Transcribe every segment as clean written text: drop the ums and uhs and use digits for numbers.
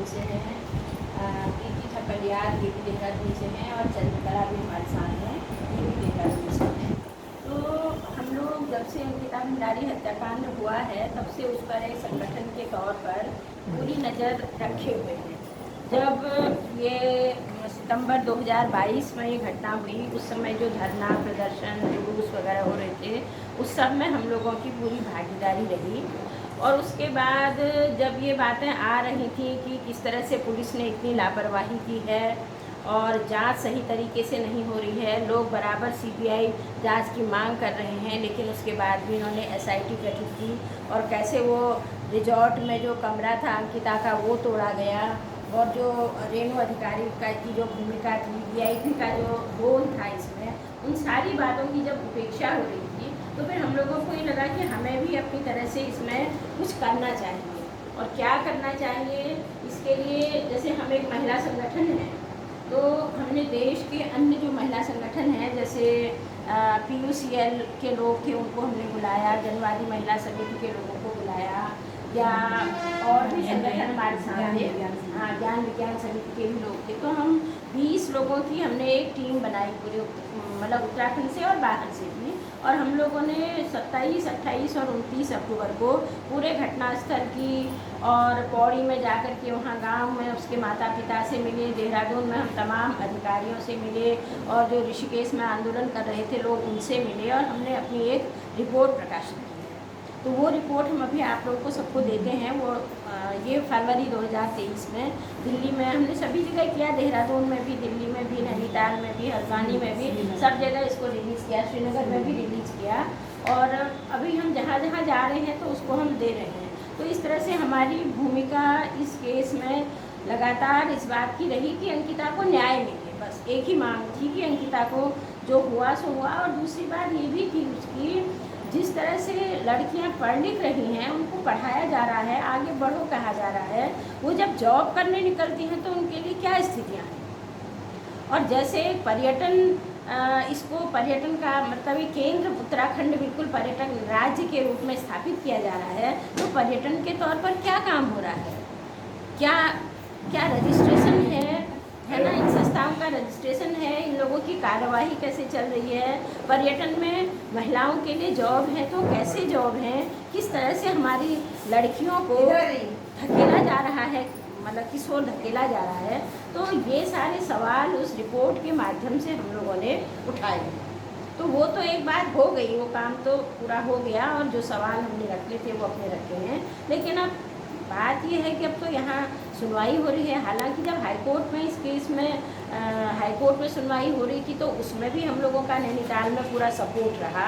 देहरादून से हैं, कीर्ति ठक्करियाल ये भी देहरादून से हैं और चंद्रकला भी हमारे साथ हैं, ये भी देहरादून से हैं। तो हम लोग जब से अंकिता भंडारी हत्याकांड हुआ है तब से उस पर एक संगठन के तौर पर पूरी नज़र रखे हुए हैं। जब ये सितंबर 2022 में ये घटना हुई, उस समय जो धरना प्रदर्शन जुलूस वगैरह हो रहे थे, उस सब में हम लोगों की पूरी भागीदारी रही। और उसके बाद जब ये बातें आ रही थी कि किस तरह से पुलिस ने इतनी लापरवाही की है और जांच सही तरीके से नहीं हो रही है, लोग बराबर सीबीआई जांच की मांग कर रहे हैं, लेकिन उसके बाद भी इन्होंने एसआईटी गठित की और कैसे वो रिजॉर्ट में जो कमरा था अंकिता का वो तोड़ा गया और जो रेणु अधिकारी का की जो भूमिका थी, वीआईपी का जो रोल था इसमें, उन सारी बातों की जब उपेक्षा हो रही थी तो फिर हम लोगों को ये लगा कि हमें भी अपनी तरह से इसमें कुछ करना चाहिए। और क्या करना चाहिए इसके लिए, जैसे हम एक महिला संगठन है तो हमने देश के अन्य जो महिला संगठन हैं जैसे PUCL के लोग थे उनको हमने बुलाया, जनवादी महिला समिति के लोगों को बुलाया, या और भी संगठन हमारे साथ थे, हाँ ज्ञान विज्ञान समिति के भी लोग थे। तो हम 20 लोगों की हमने एक टीम बनाई पूरे मतलब उत्तराखंड से और बाहर से भी, और हम लोगों ने 27, 28 और 29 अक्टूबर को पूरे घटनास्थल की और पौड़ी में जाकर के वहाँ गांव में उसके माता पिता से मिले, देहरादून में हम तमाम अधिकारियों से मिले और जो ऋषिकेश में आंदोलन कर रहे थे लोग उनसे मिले और हमने अपनी एक रिपोर्ट प्रकाशित की। तो वो रिपोर्ट हम अभी आप लोगों को सबको देते हैं। वो ये फरवरी 2023 में दिल्ली में हमने सभी जगह किया, देहरादून में भी, दिल्ली में भी, नैनीताल में भी, हल्द्वानी में भी, सब जगह इसको रिलीज़ किया, श्रीनगर में भी रिलीज़ किया और अभी हम जहाँ जहाँ जा रहे हैं तो उसको हम दे रहे हैं। तो इस तरह से हमारी भूमिका इस केस में लगातार इस बात की रही कि अंकिता को न्याय मिले। बस एक ही मांग थी कि अंकिता को जो हुआ सो हुआ। और दूसरी बात ये भी थी उसकी, जिस तरह से लड़कियां पढ़ लिख रही हैं, उनको पढ़ाया जा रहा है, आगे बढ़ो कहा जा रहा है, वो जब जॉब करने निकलती हैं तो उनके लिए क्या स्थितियां हैं। और जैसे पर्यटन, इसको पर्यटन का मतलब ये केंद्र उत्तराखंड बिल्कुल पर्यटन राज्य के रूप में स्थापित किया जा रहा है, तो पर्यटन के तौर पर क्या काम हो रहा है, क्या क्या रजिस्ट्रेशन है ना, इन संस्थाओं का रजिस्ट्रेशन है, इन लोगों की कार्यवाही कैसे चल रही है, पर्यटन में महिलाओं के लिए जॉब है तो कैसे जॉब है, किस तरह से हमारी लड़कियों को धकेला जा रहा है, मतलब किस ओर धकेला जा रहा है। तो ये सारे सवाल उस रिपोर्ट के माध्यम से हम लोगों ने उठाए। तो वो तो एक बात हो गई, वो काम तो पूरा हो गया और जो सवाल हमने रखे थे वो अपने रखे हैं। लेकिन अब बात ये है कि अब तो यहाँ सुनवाई हो रही है। हालांकि जब हाईकोर्ट में इस केस में हाईकोर्ट में सुनवाई हो रही थी तो उसमें भी हम लोगों का नैनीताल में पूरा सपोर्ट रहा,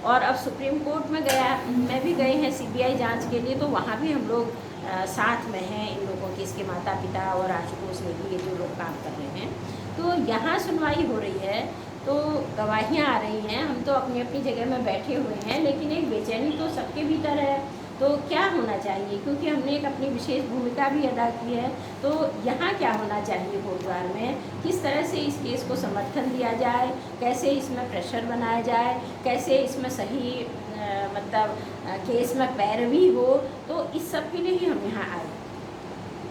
और अब सुप्रीम कोर्ट में भी गए हैं सीबीआई जांच के लिए, तो वहाँ भी हम लोग साथ में हैं इन लोगों के, इसके माता पिता और आशुतोष नेगी, ये जो लोग काम कर रहे हैं। तो यहाँ सुनवाई हो रही है तो गवाहियाँ आ रही हैं, हम तो अपनी अपनी जगह में बैठे हुए हैं, लेकिन एक बेचैनी तो सबके भीतर है। तो क्या होना चाहिए, क्योंकि हमने एक अपनी विशेष भूमिका भी अदा की है, तो यहाँ क्या होना चाहिए कोटद्वार में, किस तरह से इस केस को समर्थन दिया जाए, कैसे इसमें प्रेशर बनाया जाए, कैसे इसमें सही मतलब केस में पैरवी हो। तो इस सब के लिए ही हम यहाँ आए।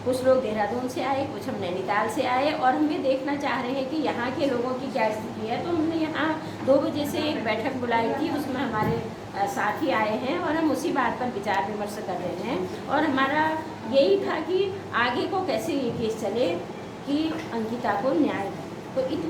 कुछ लोग देहरादून से आए, कुछ हम नैनीताल से आए, और हम ये देखना चाह रहे हैं कि यहाँ के लोगों की क्या स्थिति है। तो हमने यहाँ 2 बजे से एक बैठक बुलाई थी, उसमें हमारे साथी आए हैं और हम उसी बात पर विचार विमर्श कर रहे हैं। और हमारा यही था कि आगे को कैसे ये केस चले कि अंकिता को न्याय मिले। तो इतनी